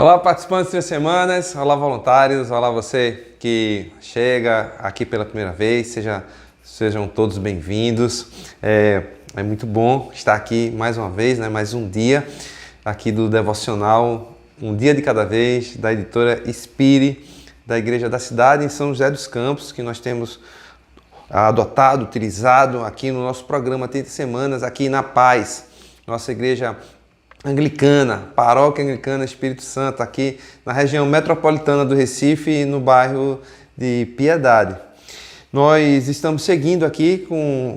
Olá, participantes de 3 semanas, olá, voluntários, olá, você que chega aqui pela primeira vez, sejam todos bem-vindos. É muito bom estar aqui mais uma vez, mais um dia aqui do Devocional, um dia de cada vez, da editora Inspire, da Igreja da Cidade, em São José dos Campos, que nós temos adotado, utilizado aqui no nosso programa 30 semanas, aqui na Paz, nossa igreja anglicana, Paróquia Anglicana Espírito Santo, aqui na região metropolitana do Recife e no bairro de Piedade. Nós estamos seguindo aqui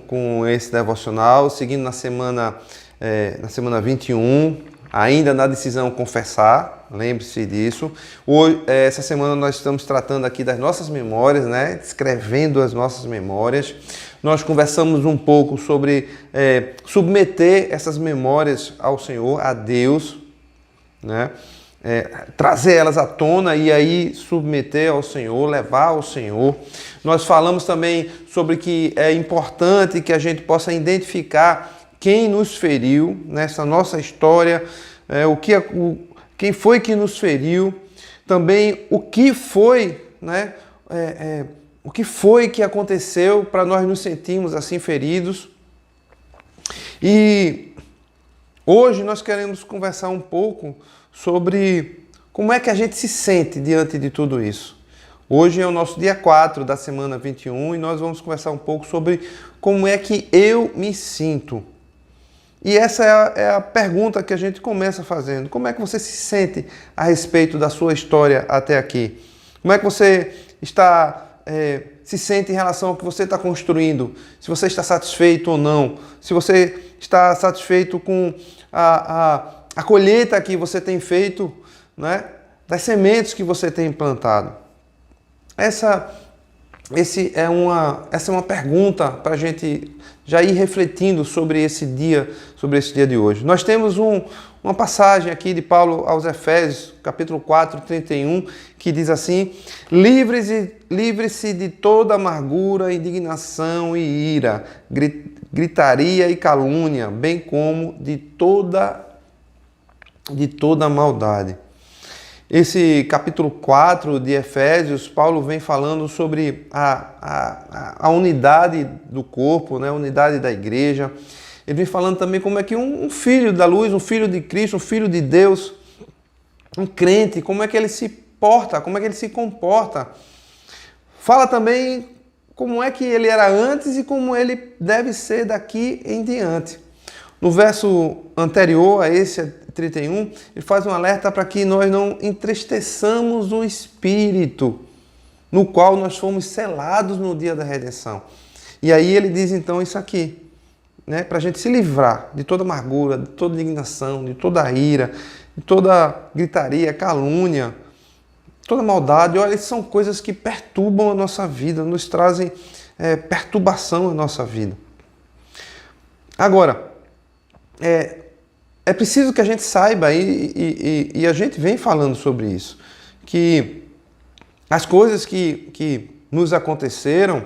com esse devocional, seguindo na semana 21, ainda na decisão confessar, lembre-se disso. Hoje, essa semana nós estamos tratando aqui das nossas memórias, descrevendo as nossas memórias. Nós conversamos um pouco sobre submeter essas memórias ao Senhor, a Deus, trazer elas à tona e aí submeter ao Senhor, levar ao Senhor. Nós falamos também sobre que é importante que a gente possa identificar quem nos feriu nessa nossa história, quem foi que nos feriu, também o que foi, o que foi que aconteceu para nós nos sentirmos assim feridos. E hoje nós queremos conversar um pouco sobre como é que a gente se sente diante de tudo isso. Hoje é o nosso dia 4 da semana 21 e nós vamos conversar um pouco sobre como é que eu me sinto. E essa é a pergunta que a gente começa fazendo. Como é que você se sente a respeito da sua história até aqui? Como é que você se sente em relação ao que você está construindo? Se você está satisfeito ou não? Se você está satisfeito com a colheita que você tem feito, das sementes que você tem plantado? Essa é uma pergunta para a gente já ir refletindo sobre esse dia de hoje. Nós temos uma passagem aqui de Paulo aos Efésios, capítulo 4, 31, que diz assim: livre-se de toda amargura, indignação e ira, gritaria e calúnia, bem como de toda maldade. Esse capítulo 4 de Efésios, Paulo vem falando sobre a unidade do corpo, a unidade da igreja. Ele vem falando também como é que um filho da luz, um filho de Cristo, um filho de Deus, um crente, como é que ele se porta, como é que ele se comporta. Fala também como é que ele era antes e como ele deve ser daqui em diante. No verso anterior a esse 31, ele faz um alerta para que nós não entristeçamos o Espírito, no qual nós fomos selados no dia da redenção. E aí ele diz então isso aqui, para a gente se livrar de toda amargura, de toda indignação, de toda ira, de toda gritaria, calúnia, toda maldade. Olha, são coisas que perturbam a nossa vida, nos trazem perturbação à nossa vida. Agora, é preciso que a gente saiba, e a gente vem falando sobre isso, que as coisas que nos aconteceram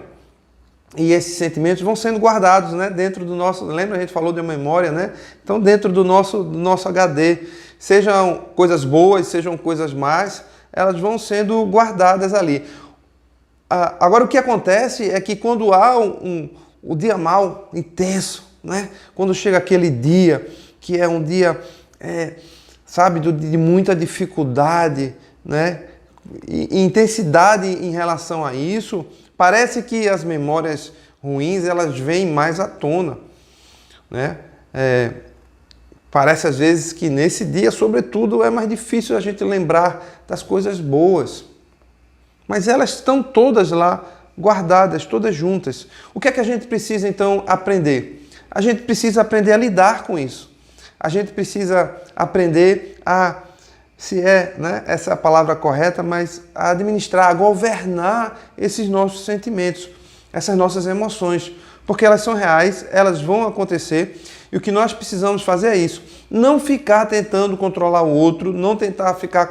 e esses sentimentos vão sendo guardados dentro do nosso... Lembra, a gente falou de memória, Então, dentro do nosso HD, sejam coisas boas, sejam coisas más, elas vão sendo guardadas ali. Agora, o que acontece é que quando há o dia mau, intenso, quando chega aquele dia que é um dia, de muita dificuldade, e intensidade em relação a isso, parece que as memórias ruins, elas vêm mais à tona, Parece às vezes que nesse dia, sobretudo, é mais difícil a gente lembrar das coisas boas. Mas elas estão todas lá, guardadas, todas juntas. O que é que a gente precisa então aprender? A gente precisa aprender a lidar com isso. A gente precisa aprender essa é a palavra correta, mas a administrar, a governar esses nossos sentimentos, essas nossas emoções, porque elas são reais, elas vão acontecer, e o que nós precisamos fazer é isso: não ficar tentando controlar o outro, não tentar ficar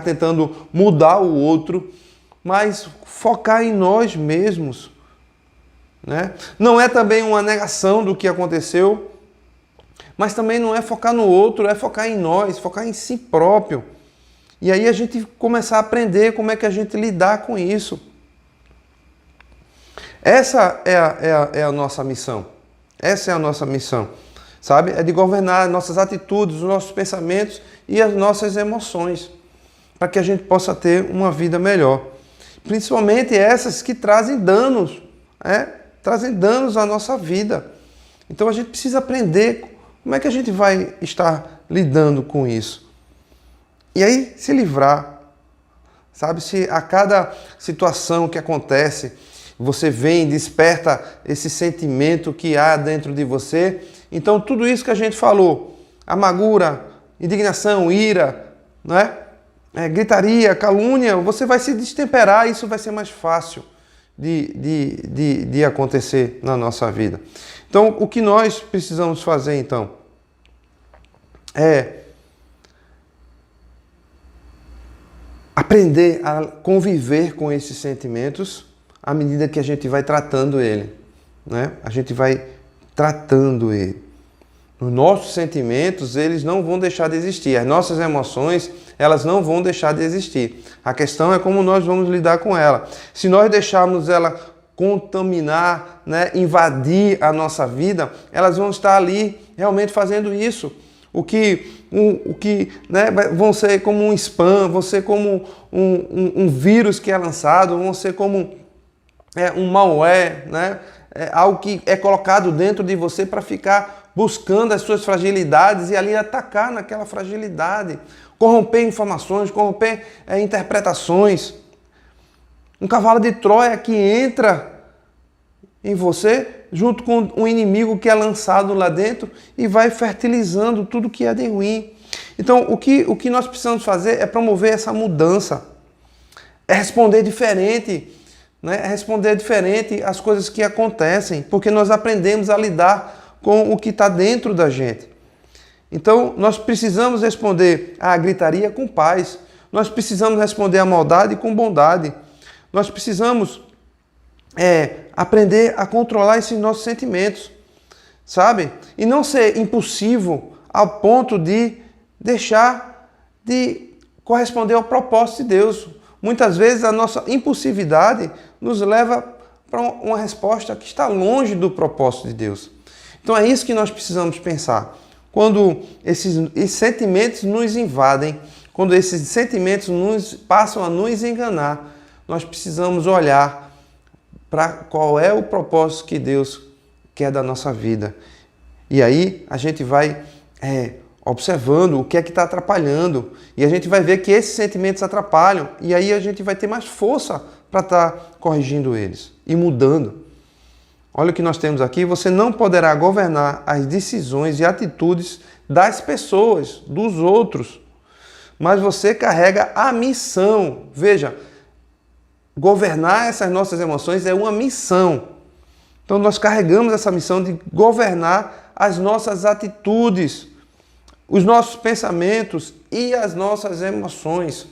tentando mudar o outro, mas focar em nós mesmos. Não é também uma negação do que aconteceu, mas também não é focar no outro, é focar em nós, focar em si próprio. E aí a gente começar a aprender como é que a gente lidar com isso. Essa é a nossa missão. Essa é a nossa missão, sabe? É de governar nossas atitudes, os nossos pensamentos e as nossas emoções, para que a gente possa ter uma vida melhor. Principalmente essas que trazem danos, trazem danos à nossa vida. Então a gente precisa aprender como é que a gente vai estar lidando com isso. E aí se livrar, sabe? Se a cada situação que acontece, você vem e desperta esse sentimento que há dentro de você, então tudo isso que a gente falou, amargura, indignação, ira, gritaria, calúnia, você vai se destemperar e isso vai ser mais fácil de acontecer na nossa vida. Então, o que nós precisamos fazer, então, é aprender a conviver com esses sentimentos à medida que a gente vai tratando ele, A gente vai tratando ele. Os nossos sentimentos, eles não vão deixar de existir. As nossas emoções, elas não vão deixar de existir. A questão é como nós vamos lidar com ela. Se nós deixarmos ela contaminar, invadir a nossa vida, elas vão estar ali realmente fazendo isso. O que vão ser como um spam, vão ser como um vírus que é lançado, vão ser como um malware, algo que é colocado dentro de você para ficar buscando as suas fragilidades e ali atacar naquela fragilidade, corromper informações, corromper interpretações. Um cavalo de Troia que entra em você junto com um inimigo que é lançado lá dentro e vai fertilizando tudo que é de ruim. Então, o que nós precisamos fazer é promover essa mudança, é responder diferente, É responder diferente às coisas que acontecem, porque nós aprendemos a lidar com o que está dentro da gente. Então, nós precisamos responder à gritaria com paz, nós precisamos responder à maldade com bondade, nós precisamos aprender a controlar esses nossos sentimentos, sabe? E não ser impulsivo ao ponto de deixar de corresponder ao propósito de Deus. Muitas vezes a nossa impulsividade nos leva para uma resposta que está longe do propósito de Deus. Então é isso que nós precisamos pensar. Quando esses sentimentos nos invadem, quando esses sentimentos passam a nos enganar, nós precisamos olhar para qual é o propósito que Deus quer da nossa vida. E aí a gente vai observando o que é que está atrapalhando. E a gente vai ver que esses sentimentos atrapalham. E aí a gente vai ter mais força para estar corrigindo eles e mudando. Olha o que nós temos aqui. Você não poderá governar as decisões e atitudes das pessoas, dos outros. Mas você carrega a missão. Veja, governar essas nossas emoções é uma missão. Então nós carregamos essa missão de governar as nossas atitudes, os nossos pensamentos e as nossas emoções.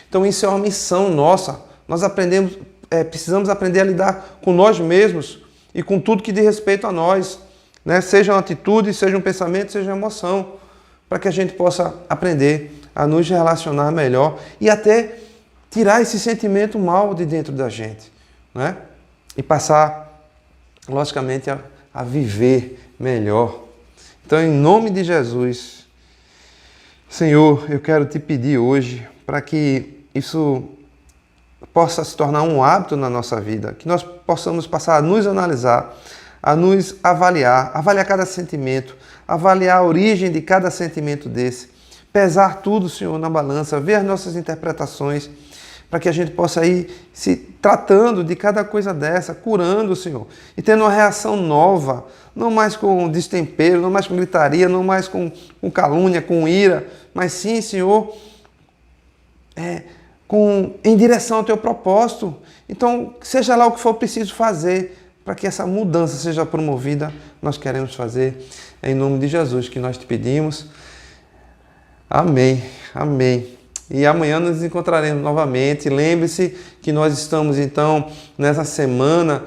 Então isso é uma missão nossa. Nós precisamos aprender a lidar com nós mesmos e com tudo que diz respeito a nós, Seja uma atitude, seja um pensamento, seja uma emoção, para que a gente possa aprender a nos relacionar melhor e até tirar esse sentimento mal de dentro da gente, E passar, logicamente, a viver melhor. Então, em nome de Jesus, Senhor, eu quero te pedir hoje para que isso possa se tornar um hábito na nossa vida, que nós possamos passar a nos analisar, a nos avaliar cada sentimento, avaliar a origem de cada sentimento desse, pesar tudo, Senhor, na balança, ver as nossas interpretações, para que a gente possa ir se tratando de cada coisa dessa, curando, Senhor, e tendo uma reação nova, não mais com destempero, não mais com gritaria, não mais com calúnia, com ira, mas sim, Senhor, em direção ao teu propósito. Então, seja lá o que for preciso fazer para que essa mudança seja promovida, nós queremos fazer. É em nome de Jesus que nós te pedimos. Amém, amém. E amanhã nos encontraremos novamente. Lembre-se que nós estamos, então, nessa semana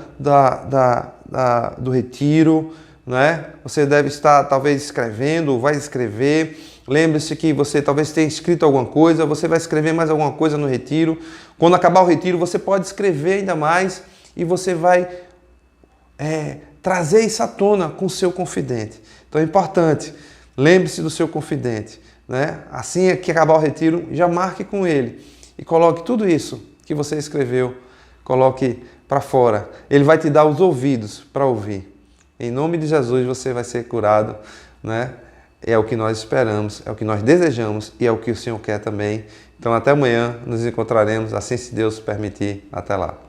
do retiro. não é? Você deve estar talvez escrevendo, ou vai escrever. Lembre-se que você talvez tenha escrito alguma coisa, você vai escrever mais alguma coisa no retiro. Quando acabar o retiro, você pode escrever ainda mais e você vai trazer isso à tona com o seu confidente. Então é importante, lembre-se do seu confidente, né? Assim que acabar o retiro, já marque com ele e coloque tudo isso que você escreveu, coloque para fora. Ele vai te dar os ouvidos para ouvir. Em nome de Jesus você vai ser curado, né? É o que nós esperamos, é o que nós desejamos e é o que o Senhor quer também. Então até amanhã nos encontraremos, assim se Deus permitir. Até lá.